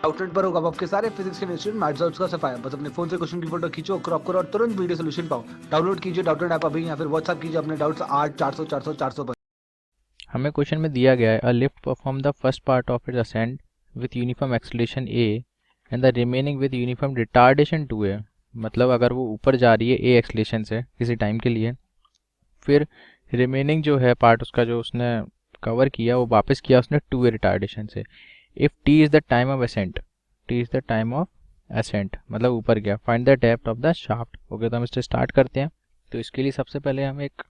Outlet पर होगा आपके सारे फिजिक्स के इंस्टीट्यूट मैथ्स और उसका सफाया। बस अपने फोन से क्वेश्चन की फोटो खींचो, क्रॉप करो और तुरंत वीडियो सोल्यूशन पाओ। डाउनलोड कीजिए डाउटनेट ऐप अभी या फिर व्हाट्सएप कीजिए अपने डाउट्स 8 400 400 400 पर। हमें क्वेश्चन में दिया गया है a lift perform the first part of its ascent with uniform acceleration A and the remaining with uniform retardation two A. मतलब अगर वो ऊपर जा रही है ए एक्सेलरेशन से किसी टाइम के लिए, फिर रिमेनिंग जो है पार्ट उसका जो उसने कवर किया वो वापस किया उसने टू ए रिटार्डेशन से। If t is the time of ascent, t is the time of ascent मतलब ऊपर गया, find the depth of the shaft. Okay, तो हम इससे स्टार्ट करते हैं। तो इसके लिए सबसे पहले हम एक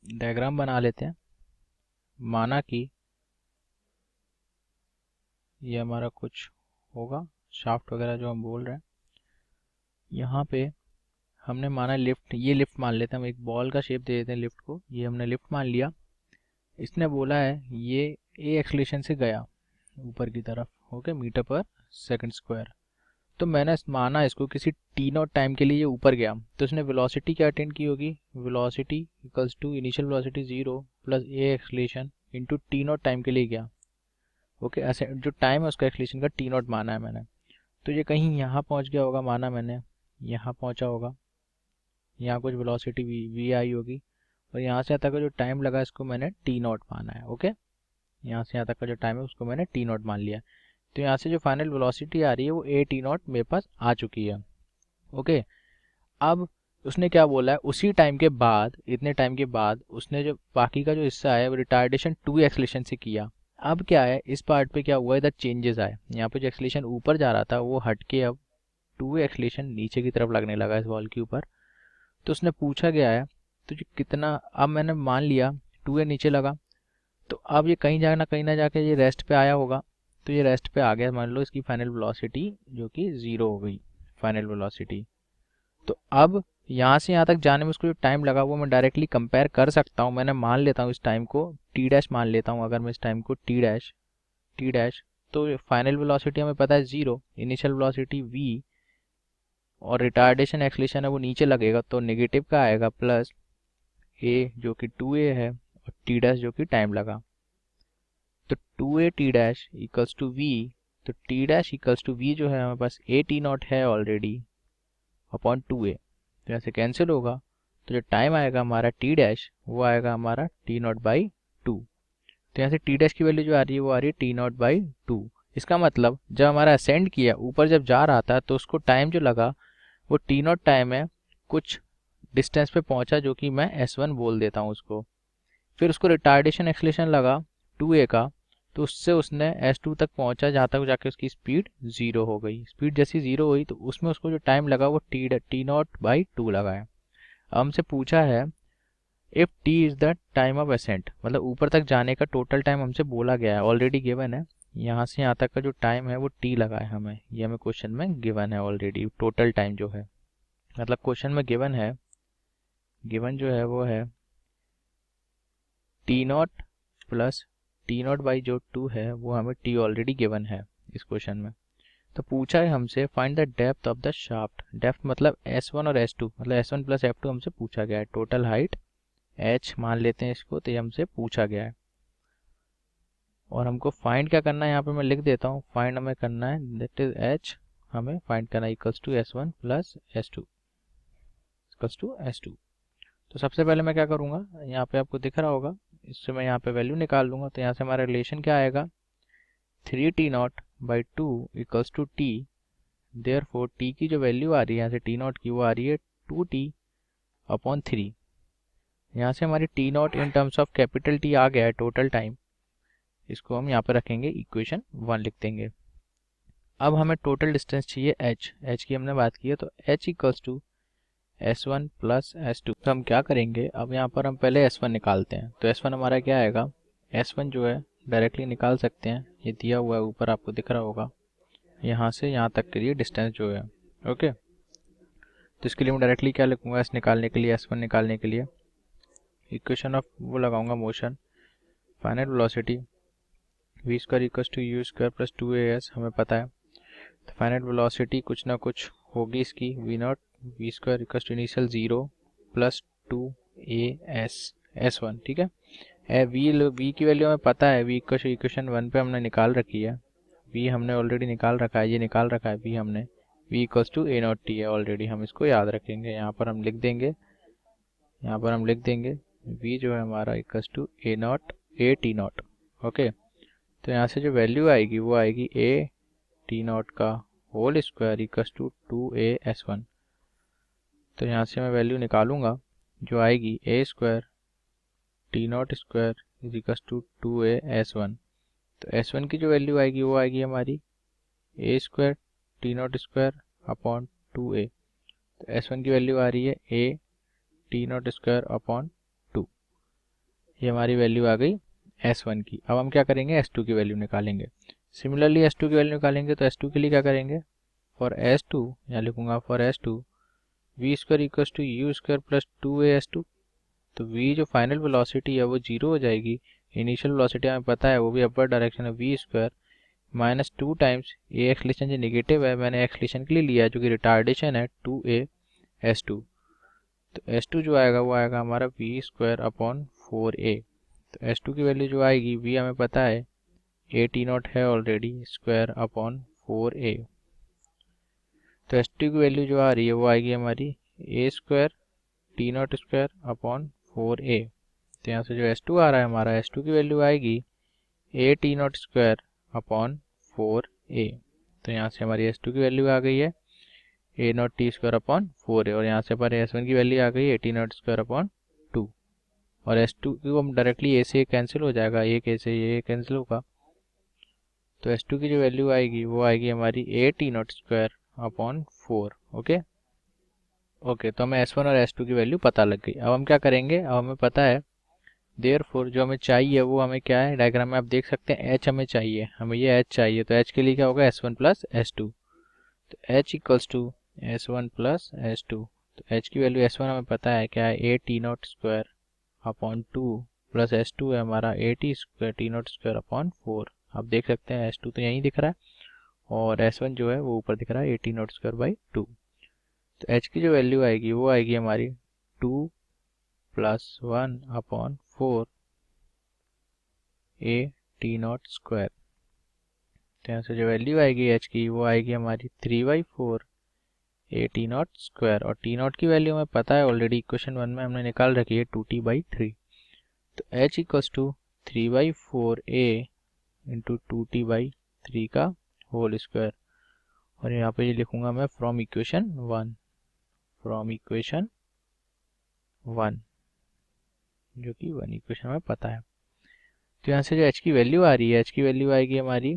डायग्राम बना लेते हैं। माना कि ये हमारा कुछ होगा शाफ्ट वगैरह जो हम बोल रहे हैं। यहाँ पे हमने माना लिफ्ट, ये लिफ्ट मान लेते हैं, हम एक बॉल का शेप दे देते हैं लिफ्ट को, ये हमने लिफ्ट मान लिया। इसने बोला है ये ए एक्सलेशन से गया ऊपर की तरफ, ओके, मीटर पर सेकंड स्क्वायर। तो मैंने माना इसको किसी टी नॉट टाइम के लिए ये ऊपर गया, तो इसने वेलोसिटी क्या अटेंड की होगी, velocity equals to initial velocity 0 plus a acceleration into t nought time के लिए गया। ओके, ऐसे जो टाइम है उसका एक्सलेशन का टी नॉट माना है मैंने। तो ये कहीं यहाँ पहुँच गया होगा, माना मैंने यहाँ पहुँचा होगा, यहाँ कुछ वेलोसिटी वी आई होगी, और यहाँ से यहाँ तक का जो टाइम लगा इसको मैंने टी नॉट माना है। ओके, यहाँ से यहाँ तक का जो टाइम है उसको मैंने टी नॉट मान लिया। तो यहाँ से जो फाइनल वेलोसिटी आ रही है वो ए टी नॉट मेरे पास आ चुकी है। ओके, अब उसने क्या बोला है, उसी टाइम के बाद, इतने टाइम के बाद उसने जो बाकी का जो हिस्सा है वो रिटार्डेशन टू एक्सलेशन से किया। अब क्या है, इस पार्ट पे क्या हुआ, इधर चेंजेस आए, यहाँ पे जो एक्सलेशन ऊपर जा रहा था वो हट के अब टू एक्सलेशन नीचे की तरफ लगने लगा इस बॉल के ऊपर। तो उसने पूछा गया है तो जो कितना, अब मैंने मान लिया टू ए नीचे लगा, तो अब ये कहीं ना जाके ये रेस्ट पे आया होगा। तो ये रेस्ट पे आ गया, मान लो इसकी फाइनल वेलोसिटी जो कि 0 हो गई फाइनल वेलोसिटी। तो अब यहाँ से यहाँ तक जाने में उसको जो टाइम लगा वो मैं डायरेक्टली कंपेयर कर सकता हूँ। मैंने मान लेता हूँ इस टाइम को टी डैश मान लेता हूँ। अगर मैं इस टाइम को टी डैश, तो फाइनल वेलोसिटी हमें पता है 0, इनिशियल वेलोसिटी v, और रिटार्डेशन एक्सलेशन है वो नीचे लगेगा तो नेगेटिव का आएगा, प्लस ए जो कि 2a है और टी डैश जो कि टाइम लगा। तो 2a T dash equals to V, तो T dash equals to V जो है हमारे पास ए टी नॉट है ऑलरेडी अपॉन 2a, तो यहाँ से कैंसिल होगा। तो जो टाइम आएगा हमारा टी डैश वो आएगा हमारा टी नॉट बाई 2। तो यहाँ से टी डैश की वैल्यू जो आ रही है वो आ रही है टी नॉट बाई 2। इसका मतलब जब हमारा असेंड किया ऊपर जब जा रहा था तो उसको टाइम जो लगा वो टी नॉट टाइम है, कुछ डिस्टेंस पे पहुंचा जो कि मैं S1 बोल देता हूँ उसको। फिर उसको रिटार्डेशन एक्सलेशन लगा 2a का, तो उससे उसने S2 तक पहुंचा जहाँ तक जाके उसकी स्पीड 0 हो गई। स्पीड जैसी 0 हुई तो उसमें उसको जो टाइम लगा वो टी नॉट बाई 2 लगा है। अब हमसे पूछा है if t is the time of ascent, मतलब ऊपर तक जाने का टोटल टाइम हमसे बोला गया है, ऑलरेडी गिवन है। यहाँ से यहाँ तक का जो टाइम है वो टी लगा है हमें, ये हमें क्वेश्चन में गिवन है ऑलरेडी टोटल टाइम जो है। मतलब क्वेश्चन में गिवन है, गिवन जो है वो है T not plus T not by जो 2 है वो हमें टी ऑलरेडी गिवन है इस क्वेश्चन में। तो पूछा है हमसे find the depth of the shaft. Depth मतलब S1 और S2, मतलब S1 प्लस F2 हमसे पूछा गया है। टोटल हाइट h मान लेते हैं इसको, तो ये हमसे पूछा गया है। और हमको फाइंड क्या करना है, यहाँ पे मैं लिख देता हूँ, फाइंड हमें करना है दैट इज h, हमें फाइंड करना है equals to S1 plus S2 equals to S2। तो सबसे पहले मैं क्या करूँगा, यहाँ पे आपको दिख रहा होगा, इससे मैं यहाँ पे वैल्यू निकाल लूँगा। तो यहाँ से हमारा रिलेशन क्या आएगा, 3t0 by 2 equals to t. Therefore t की जो वैल्यू आ रही है यहाँ से टी नॉट की वो आ रही है 2t अपॉन 3। यहाँ से हमारी T not in terms of capital T आ गया है टोटल टाइम, इसको हम यहाँ पर रखेंगे इक्वेशन 1 लिख देंगे। अब हमें टोटल डिस्टेंस चाहिए h की हमने बात की है, तो h equals to S1 plus S2। तो हम क्या करेंगे, अब यहाँ पर हम पहले S1 निकालते हैं। तो S1 हमारा क्या आएगा, S1 जो है डायरेक्टली निकाल सकते हैं, ये दिया हुआ है ऊपर आपको दिख रहा होगा, यहाँ से यहाँ तक के लिए डिस्टेंस जो है। ओके, तो इसके लिए मैं डायरेक्टली क्या लिखूँगा, S निकालने के लिए, S1 निकालने के लिए इक्वेशन ऑफ वो लगाऊंगा motion, final velocity v square equals to u square plus 2as हमें पता है। तो फाइनल वेलोसिटी कुछ ना कुछ होगी इसकी, v nought v square equals to initial 0 plus 2as S1, ठीक है। v की वैल्यू हमें पता है, v इक्वेशन 1 पे हमने निकाल रखी है, v हमने ऑलरेडी निकाल रखा है, ये निकाल रखा है v हमने, v equals to A not t है ऑलरेडी, हम इसको याद रखेंगे। यहाँ पर हम लिख देंगे, v जो है हमारा equals to A not A T not. Okay, तो यहाँ से जो वैल्यू आएगी वो आएगी ए टी नॉट का whole square equals to 2a/s1। तो यहाँ से मैं वैल्यू निकालूंगा जो आएगी A square T not square is equals to 2a/s1। तो s1 की जो वैल्यू आएगी वो आएगी हमारी A square T not square upon 2a। तो s1 की वैल्यू आ रही है A T not square upon 2। ये हमारी वैल्यू आ गई s1 की। अब हम क्या करेंगे, s2 की वैल्यू निकालेंगे। सिमिलरली s2 की वैल्यू निकालेंगे तो s2 के लिए क्या करेंगे, फॉर s2 यहाँ लिखूंगा for s2 v square equals to u square plus 2a/s2। तो v जो फाइनल वेलोसिटी है वो 0 हो जाएगी। इनिशियल वेलोसिटी हमें पता है वो भी अपवर्ड डायरेक्शन है, v स्क्वायर माइनस 2 टाइम्स ए एक्सलेशन जो नेगेटिव है मैंने एक्सलेशन के लिए लिया है जो कि रिटार्डेशन है 2a/s2। तो s2 जो आएगा वो आएगा हमारा v स्क्वायर अपॉन 4a। तो s2 की वैल्यू जो आएगी v हमें पता है ए टी नॉट है ऑलरेडी, स्क्वायर अपॉन 4a। तो s2 की वैल्यू जो आ रही है वो आएगी हमारी A square T not square upon 4a। तो यहाँ से जो s2 आ रहा है हमारा, s2 की वैल्यू आएगी A T not square upon 4a। तो यहाँ से हमारी s2 की वैल्यू आ गई है A not T square upon 4a, और यहाँ से हमारे s1 की वैल्यू आ गई है A T not square upon 2। और s2 को हम डायरेक्टली ए से कैंसिल हो जाएगा, एक ए से ये कैंसिल होगा। तो s2 की जो वैल्यू आएगी वो आएगी हमारी ए T not square upon 4। Okay, तो हमें s1 और s2 की वैल्यू पता लग गई। अब हम क्या करेंगे, अब हमें पता है देयरफॉर जो हमें चाहिए वो हमें क्या है, डायग्राम में आप देख सकते हैं h हमें चाहिए, हमें ये h चाहिए। तो h के लिए क्या होगा, s1 प्लस s2। तो h equals to s1 plus s2। तो h की वैल्यू s1 हमें पता है क्या है, A T not square upon 2 plus s2 है हमारा A T square T not square upon 4। आप देख सकते हैं s2 तो यहीं दिख रहा है और s1 जो है वो ऊपर दिख रहा है A T not square by 2। तो h की जो वैल्यू आएगी वो आएगी हमारी 2 plus 1 upon 4 A T not square. तो यहाँ से जो वैल्यू आएगी h की वो आएगी हमारी 3/4 ए टी नॉट स्क्वायर, और टी नॉट की वैल्यू हमें पता है ऑलरेडी, इक्वेशन 1 में हमने निकाल रखी है 2t/3। तो h equals to 3/4 a into 2t/3 का होल स्क्वायर, और यहाँ पे ये लिखूंगा मैं फ्रॉम इक्वेशन 1 जो कि 1 इक्वेशन में पता है। तो यहाँ से जो h की वैल्यू आ रही है, h की वैल्यू आएगी हमारी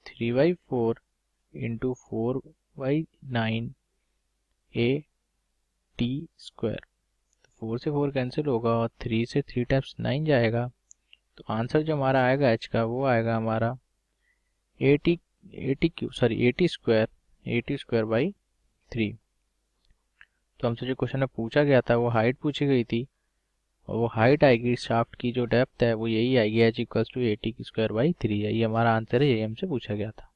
3/4 इंटू 4/9 ए टी स्क्वायर। तो 4 से 4 कैंसिल होगा और 3 से 3 टाइम्स 9 जाएगा। तो आंसर जो हमारा आएगा h का वो आएगा हमारा 80 स्क्वायर बाई 3। तो हमसे जो क्वेश्चन में पूछा गया था वो हाइट पूछी गई थी, और वो हाइट आएगी शाफ्ट की जो डेप्थ है वो यही आएगी h equals to 80 square by 3 है। ये हमारा आंसर है, यही हमसे पूछा गया था।